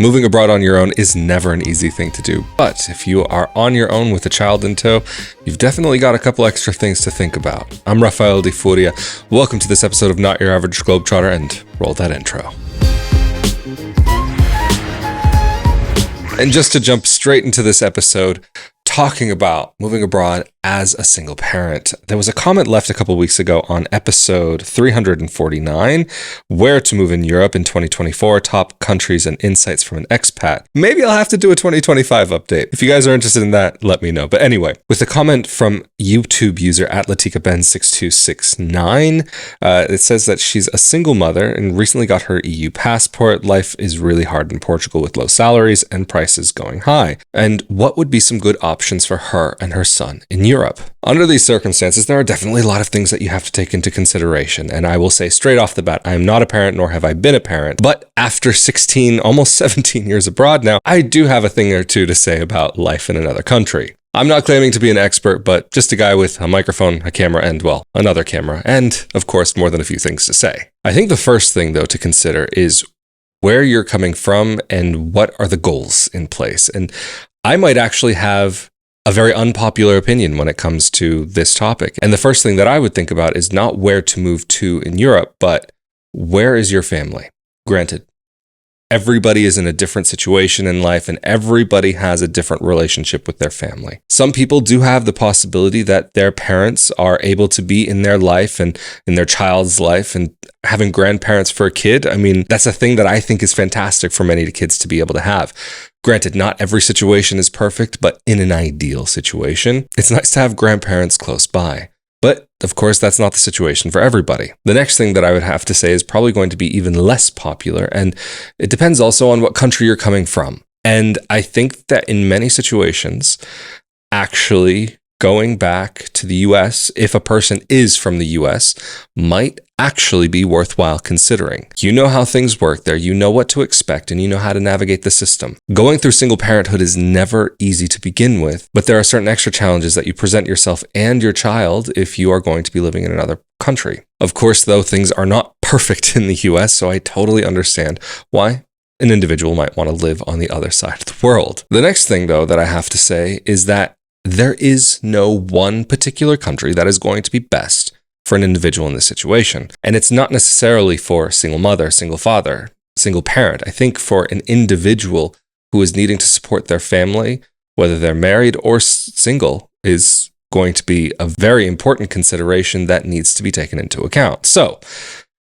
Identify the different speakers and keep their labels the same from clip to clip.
Speaker 1: Moving abroad on your own is never an easy thing to do, but if you are on your own with a child in tow, you've definitely got a couple extra things to think about. I'm Rafael Di Furia. Welcome to this episode of Not Your Average Globetrotter, and roll that intro. And just to jump straight into this episode, talking about moving abroad as a single parent. There was a comment left a couple weeks ago on episode 349, where to move in Europe in 2024, top countries and insights from an expat. Maybe I'll have to do a 2025 update. If you guys are interested in that, let me know. But anyway, with a comment from YouTube user at LatikaBen6269, it says that she's a single mother and recently got her EU passport. Life is really hard in Portugal with low salaries and prices going high. And what would be some good options for her and her son in Europe? Under these circumstances, there are definitely a lot of things that you have to take into consideration. And I will say straight off the bat, I am not a parent, nor have I been a parent. But after 16, almost 17 years abroad now, I do have a thing or two to say about life in another country. I'm not claiming to be an expert, but just a guy with a microphone, a camera, and, well, another camera. And, of course, more than a few things to say. I think the first thing, though, to consider is where you're coming from and what are the goals in place. And I might actually have a very unpopular opinion when it comes to this topic. And the first thing that I would think about is not where to move to in Europe, but where is your family? Granted, everybody is in a different situation in life and everybody has a different relationship with their family. Some people do have the possibility that their parents are able to be in their life and in their child's life, and having grandparents for a kid, I mean, that's a thing that I think is fantastic for many kids to be able to have. Granted, not every situation is perfect, but in an ideal situation, it's nice to have grandparents close by. But, of course, that's not the situation for everybody. The next thing that I would have to say is probably going to be even less popular, and it depends also on what country you're coming from. And I think that in many situations, actually going back to the US, if a person is from the US, might actually be worthwhile considering. You know how things work there, you know what to expect, and you know how to navigate the system. Going through single parenthood is never easy to begin with, but there are certain extra challenges that you present yourself and your child if you are going to be living in another country. Of course, though, things are not perfect in the US, so I totally understand why an individual might want to live on the other side of the world. The next thing, though, that I have to say is that there is no one particular country that is going to be best for an individual in this situation. And it's not necessarily for a single mother, single father, single parent. I think for an individual who is needing to support their family, whether they're married or single, is going to be a very important consideration that needs to be taken into account. So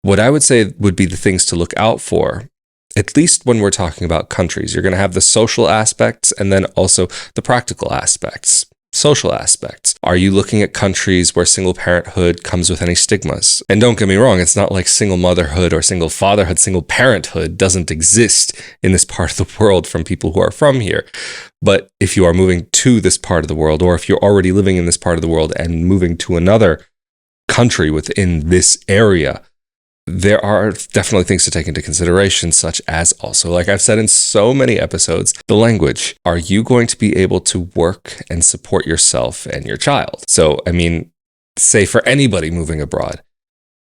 Speaker 1: what I would say would be the things to look out for, at least when we're talking about countries. You're going to have the social aspects and then also the practical aspects. Social aspects. Are you looking at countries where single parenthood comes with any stigmas? And don't get me wrong, it's not like single motherhood or single fatherhood, single parenthood doesn't exist in this part of the world from people who are from here. But if you are moving to this part of the world, or if you're already living in this part of the world and moving to another country within this area, there are definitely things to take into consideration, such as also, like I've said in so many episodes, the language. Are you going to be able to work and support yourself and your child? So, I mean, say for anybody moving abroad,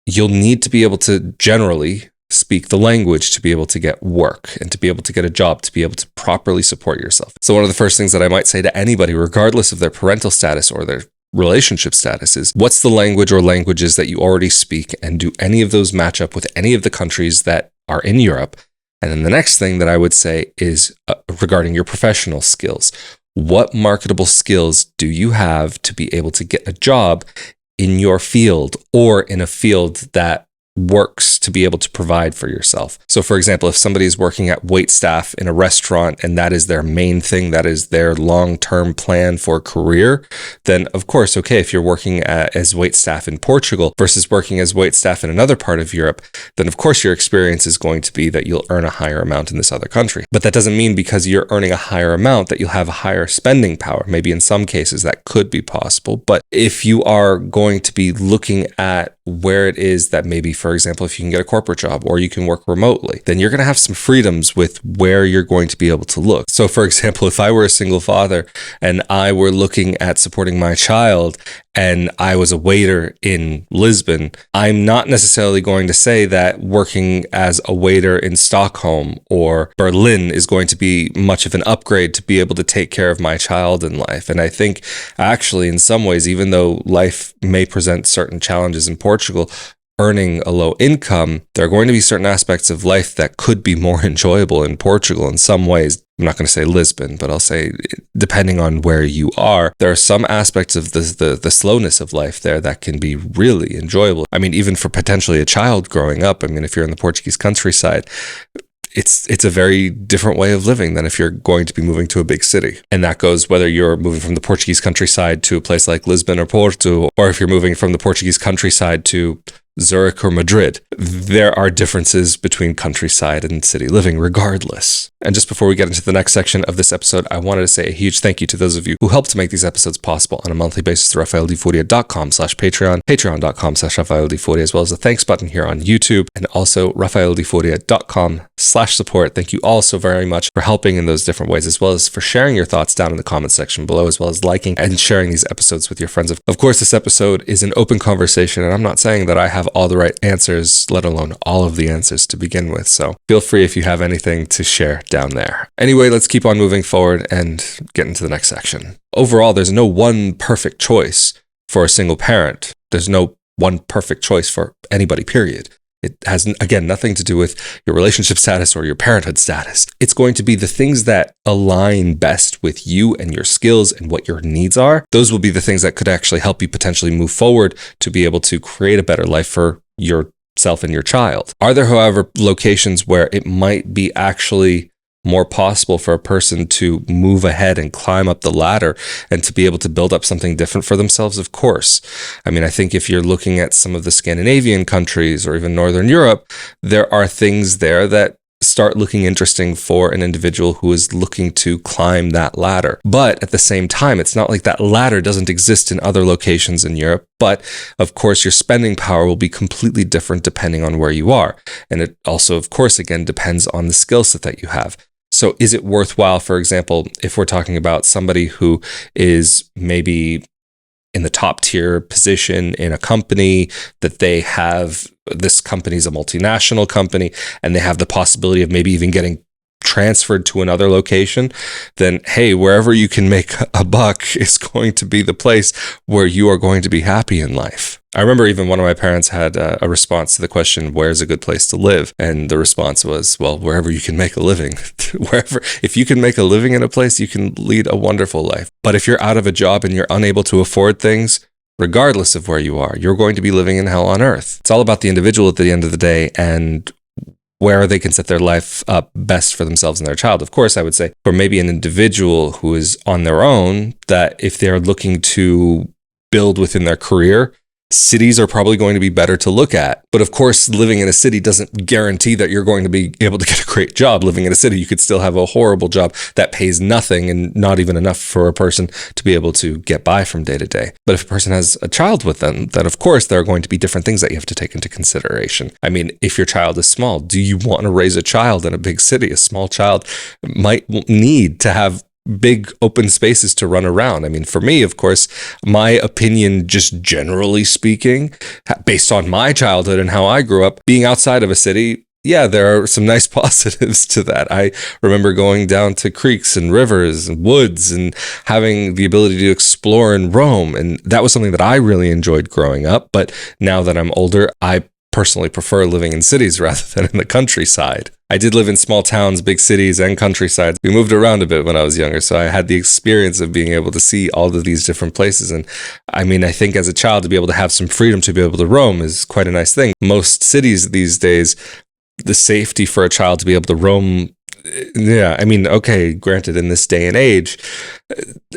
Speaker 1: you'll need to be able to generally speak the language to be able to get work and to be able to get a job, to be able to properly support yourself. So one of the first things that I might say to anybody, regardless of their parental status or their relationship status, is what's the language or languages that you already speak, and do any of those match up with any of the countries that are in Europe? And then the next thing that I would say is regarding your professional skills. What marketable skills do you have to be able to get a job in your field or in a field that works to be able to provide for yourself? So for example, if somebody is working at waitstaff in a restaurant and that is their main thing, that is their long-term plan for career, then of course, okay, if you're working as waitstaff in Portugal versus working as waitstaff in another part of Europe, then of course your experience is going to be that you'll earn a higher amount in this other country. But that doesn't mean because you're earning a higher amount that you'll have a higher spending power. Maybe in some cases that could be possible. But if you are going to be looking at where it is that maybe, for example, if you can get a corporate job or you can work remotely, then you're going to have some freedoms with where you're going to be able to look. So for example, if I were a single father and I were looking at supporting my child and I was a waiter in Lisbon, I'm not necessarily going to say that working as a waiter in Stockholm or Berlin is going to be much of an upgrade to be able to take care of my child in life. And I think actually in some ways, even though life may present certain challenges in Portugal, earning a low income, there are going to be certain aspects of life that could be more enjoyable in Portugal in some ways. I'm not going to say Lisbon, but I'll say depending on where you are, there are some aspects of the slowness of life there that can be really enjoyable. I mean, even for potentially a child growing up, I mean, if you're in the Portuguese countryside, it's a very different way of living than if you're going to be moving to a big city. And that goes whether you're moving from the Portuguese countryside to a place like Lisbon or Porto, or if you're moving from the Portuguese countryside to Zurich or Madrid. There are differences between countryside and city living regardless. And just before we get into the next section of this episode, I wanted to say a huge thank you to those of you who help to make these episodes possible on a monthly basis through RafaelDiFuria.com/Patreon, Patreon.com/RafaelDiFuria, as well as the thanks button here on YouTube, and also RafaelDiFuria.com/support. Thank you all so very much for helping in those different ways, as well as for sharing your thoughts down in the comments section below, as well as liking and sharing these episodes with your friends. Of course, this episode is an open conversation, and I'm not saying that I have all the right answers, let alone all of the answers to begin with. So feel free if you have anything to share down there. Anyway, let's keep on moving forward and get into the next section. Overall, there's no one perfect choice for a single parent. There's no one perfect choice for anybody, period. It has, again, nothing to do with your relationship status or your parenthood status. It's going to be the things that align best with you and your skills and what your needs are. Those will be the things that could actually help you potentially move forward to be able to create a better life for yourself and your child. Are there, however, locations where it might be actually more possible for a person to move ahead and climb up the ladder and to be able to build up something different for themselves? Of course. I mean, I think if you're looking at some of the Scandinavian countries or even Northern Europe, there are things there that start looking interesting for an individual who is looking to climb that ladder. But at the same time, it's not like that ladder doesn't exist in other locations in Europe. But of course, your spending power will be completely different depending on where you are. And it also, of course, again, depends on the skill set that you have. So is it worthwhile, for example, if we're talking about somebody who is maybe in the top tier position in a company, that they have, this company is a multinational company and they have the possibility of maybe even getting transferred to another location, then hey, wherever you can make a buck is going to be the place where you are going to be happy in life. I remember even one of my parents had a response to the question, where's a good place to live? And the response was, well, wherever you can make a living. If you can make a living in a place, you can lead a wonderful life. But if you're out of a job and you're unable to afford things, regardless of where you are, you're going to be living in hell on earth. It's all about the individual at the end of the day and where they can set their life up best for themselves and their child. Of course, I would say for maybe an individual who is on their own, that if they're looking to build within their career, cities are probably going to be better to look at. But of course, living in a city doesn't guarantee that you're going to be able to get a great job. Living in a city, you could still have a horrible job that pays nothing and not even enough for a person to be able to get by from day to day. But if a person has a child with them, then of course, there are going to be different things that you have to take into consideration. I mean, if your child is small, do you want to raise a child in a big city? A small child might need to have big open spaces to run around. I mean, for me, of course, my opinion, just generally speaking, based on my childhood and how I grew up, being outside of a city, yeah, there are some nice positives to that. I remember going down to creeks and rivers and woods and having the ability to explore and roam. And that was something that I really enjoyed growing up. But now that I'm older, I personally prefer living in cities rather than in the countryside. I did live in small towns, big cities, and countrysides. We moved around a bit when I was younger, so I had the experience of being able to see all of these different places. And I mean, I think as a child, to be able to have some freedom to be able to roam is quite a nice thing. Most cities these days, the safety for a child to be able to roam, yeah, I mean, okay, granted, in this day and age,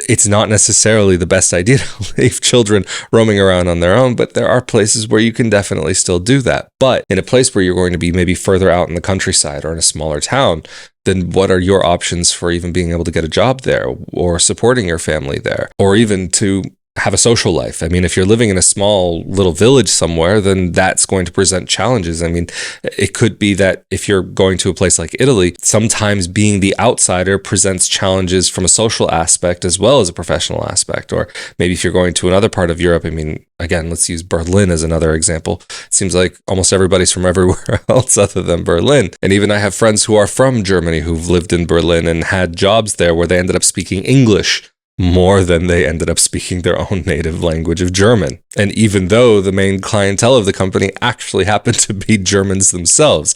Speaker 1: it's not necessarily the best idea to leave children roaming around on their own, but there are places where you can definitely still do that. But in a place where you're going to be maybe further out in the countryside or in a smaller town, then what are your options for even being able to get a job there or supporting your family there, or even to have a social life. I mean, if you're living in a small little village somewhere, then that's going to present challenges. I mean, it could be that if you're going to a place like Italy, sometimes being the outsider presents challenges from a social aspect as well as a professional aspect. Or maybe if you're going to another part of Europe, I mean, again, let's use Berlin as another example. It seems like almost everybody's from everywhere else other than Berlin. And even I have friends who are from Germany who've lived in Berlin and had jobs there where they ended up speaking English more than they ended up speaking their own native language of German. And even though the main clientele of the company actually happened to be Germans themselves.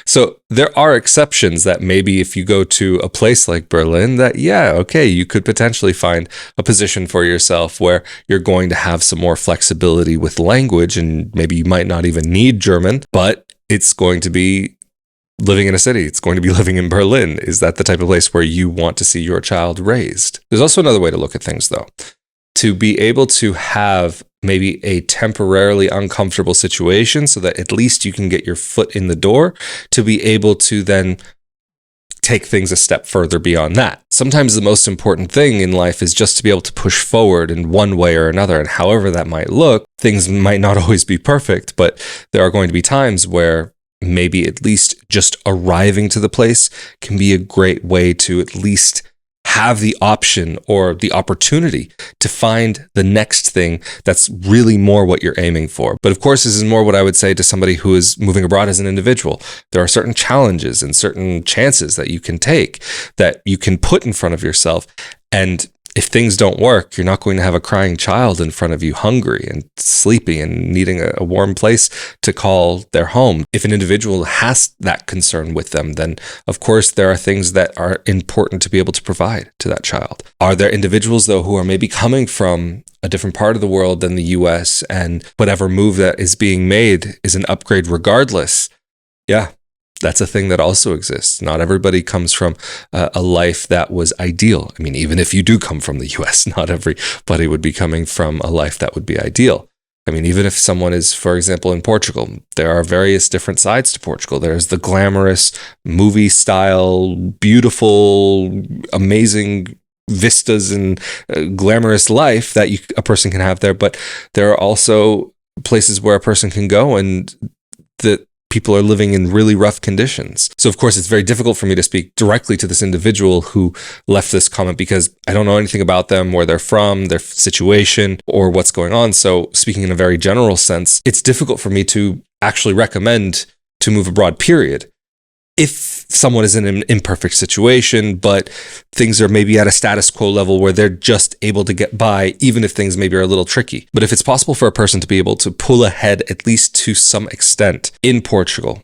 Speaker 1: So there are exceptions that maybe if you go to a place like Berlin, that, yeah, okay, you could potentially find a position for yourself where you're going to have some more flexibility with language, and maybe you might not even need German, but it's going to be living in a city. It's going to be living in Berlin. Is that the type of place where you want to see your child raised? There's also another way to look at things, though. To be able to have maybe a temporarily uncomfortable situation so that at least you can get your foot in the door, to be able to then take things a step further beyond that. Sometimes the most important thing in life is just to be able to push forward in one way or another. And however that might look, things might not always be perfect, but there are going to be times where maybe at least just arriving to the place can be a great way to at least have the option or the opportunity to find the next thing that's really more what you're aiming for. But of course, this is more what I would say to somebody who is moving abroad as an individual. There are certain challenges and certain chances that you can take, that you can put in front of yourself. And if things don't work, you're not going to have a crying child in front of you, hungry and sleepy and needing a warm place to call their home. If an individual has that concern with them, then of course there are things that are important to be able to provide to that child. Are there individuals, though, who are maybe coming from a different part of the world than the US, and whatever move that is being made is an upgrade regardless? Yeah. That's a thing that also exists. Not everybody comes from a life that was ideal. I mean, even if you do come from the US, not everybody would be coming from a life that would be ideal. I mean, even if someone is, for example, in Portugal, there are various different sides to Portugal. There's the glamorous, movie style, beautiful, amazing vistas and glamorous life that a person can have there. But there are also places where a person can go and the people are living in really rough conditions. So of course, it's very difficult for me to speak directly to this individual who left this comment because I don't know anything about them, where they're from, their situation, or what's going on. So speaking in a very general sense, it's difficult for me to actually recommend to move abroad, period. If someone is in an imperfect situation, but things are maybe at a status quo level where they're just able to get by, even if things maybe are a little tricky. But if it's possible for a person to be able to pull ahead, at least to some extent, in Portugal,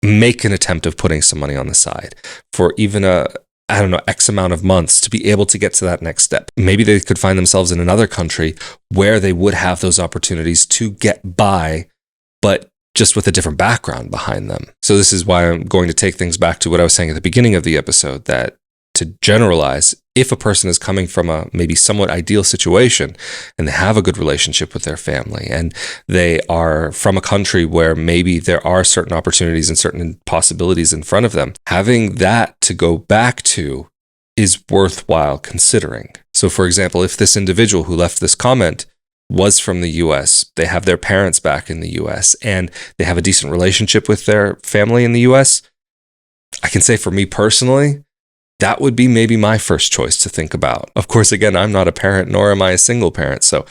Speaker 1: make an attempt of putting some money on the side for even X amount of months to be able to get to that next step. Maybe they could find themselves in another country where they would have those opportunities to get by, but just with a different background behind them. So this is why I'm going to take things back to what I was saying at the beginning of the episode, that to generalize, if a person is coming from a maybe somewhat ideal situation and they have a good relationship with their family and they are from a country where maybe there are certain opportunities and certain possibilities in front of them, having that to go back to is worthwhile considering. So for example, if this individual who left this comment was from the US, they have their parents back in the US, and they have a decent relationship with their family in the US, I can say for me personally, that would be maybe my first choice to think about. Of course, again, I'm not a parent, nor am I a single parent, so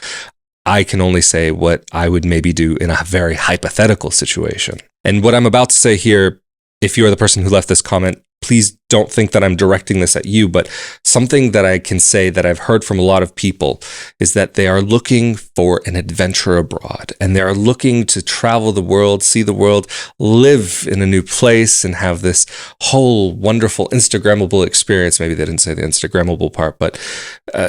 Speaker 1: I can only say what I would maybe do in a very hypothetical situation. And what I'm about to say here, if you're the person who left this comment, please don't think that I'm directing this at you, but something that I can say that I've heard from a lot of people is that they are looking for an adventure abroad, and they are looking to travel the world, see the world, live in a new place, and have this whole wonderful Instagrammable experience. Maybe they didn't say the Instagrammable part, but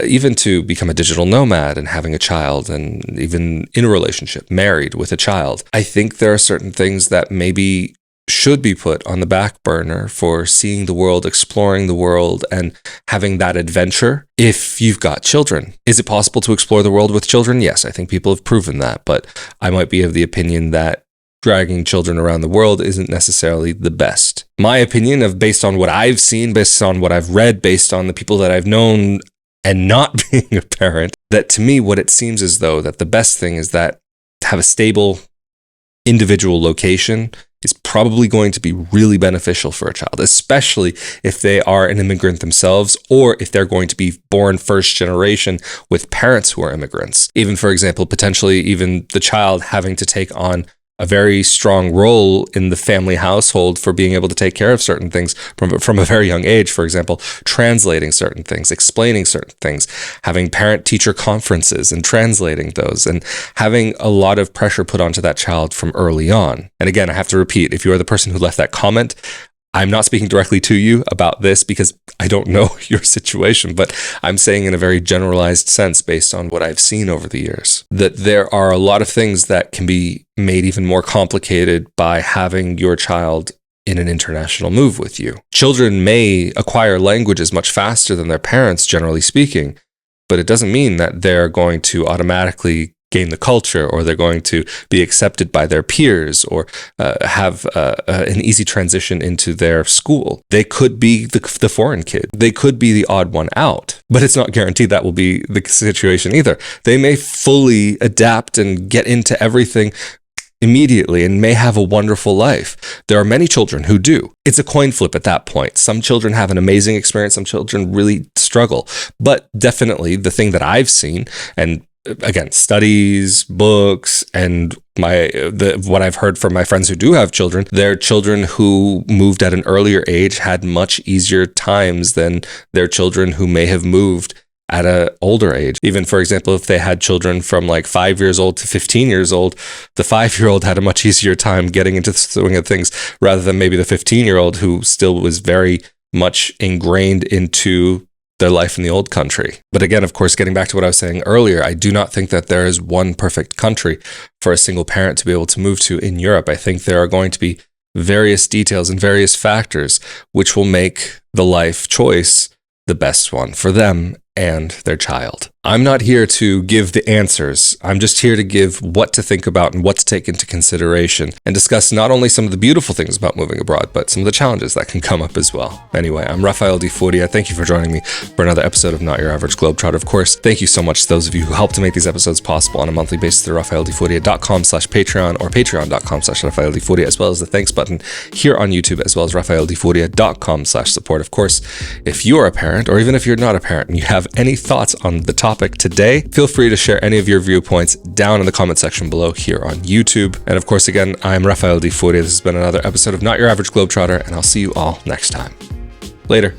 Speaker 1: even to become a digital nomad and having a child, and even in a relationship, married with a child. I think there are certain things that maybe should be put on the back burner for seeing the world, exploring the world, and having that adventure if you've got children. Is it possible to explore the world with children? Yes, I think people have proven that, but I might be of the opinion that dragging children around the world isn't necessarily the best. My opinion, based on what I've seen, based on what I've read, based on the people that I've known and not being a parent, that to me, what it seems as though that the best thing is that to have a stable individual location is probably going to be really beneficial for a child, especially if they are an immigrant themselves or if they're going to be born first generation with parents who are immigrants. Even, for example, potentially even the child having to take on a very strong role in the family household for being able to take care of certain things from a very young age. For example, translating certain things, explaining certain things, having parent-teacher conferences and translating those, and having a lot of pressure put onto that child from early on. And again, I have to repeat, if you are the person who left that comment, I'm not speaking directly to you about this because I don't know your situation, but I'm saying in a very generalized sense based on what I've seen over the years, that there are a lot of things that can be made even more complicated by having your child in an international move with you. Children may acquire languages much faster than their parents, generally speaking, but it doesn't mean that they're going to automatically gain the culture, or they're going to be accepted by their peers, or have an easy transition into their school. They could be the foreign kid. They could be the odd one out, but it's not guaranteed that will be the situation either. They may fully adapt and get into everything immediately and may have a wonderful life. There are many children who do. It's a coin flip at that point. Some children have an amazing experience. Some children really struggle. But definitely the thing that I've seen, and again, studies, books, and what I've heard from my friends who do have children, their children who moved at an earlier age had much easier times than their children who may have moved at an older age. Even, for example, if they had children from like 5 years old to 15 years old, the 5-year-old had a much easier time getting into the swing of things rather than maybe the 15-year-old who still was very much ingrained into their life in the old country. But again, of course, getting back to what I was saying earlier, I do not think that there is one perfect country for a single parent to be able to move to in Europe. I think there are going to be various details and various factors which will make the life choice the best one for them and their child. I'm not here to give the answers. I'm just here to give what to think about and what to take into consideration and discuss not only some of the beautiful things about moving abroad, but some of the challenges that can come up as well. Anyway, I'm Rafael Di Furia. Thank you for joining me for another episode of Not Your Average Globetrotter. Of course, thank you so much to those of you who help to make these episodes possible on a monthly basis through rafaeldifuria.com/Patreon or patreon.com/rafaeldifuria, as well as the thanks button here on YouTube, as well as rafaeldifuria.com/support. Of course, if you are a parent, or even if you're not a parent and you have any thoughts on the topic today, feel free to share any of your viewpoints down in the comment section below here on YouTube. And of course, again, I'm Rafael Di Furia. This has been another episode of Not Your Average Globetrotter, and I'll see you all next time. Later.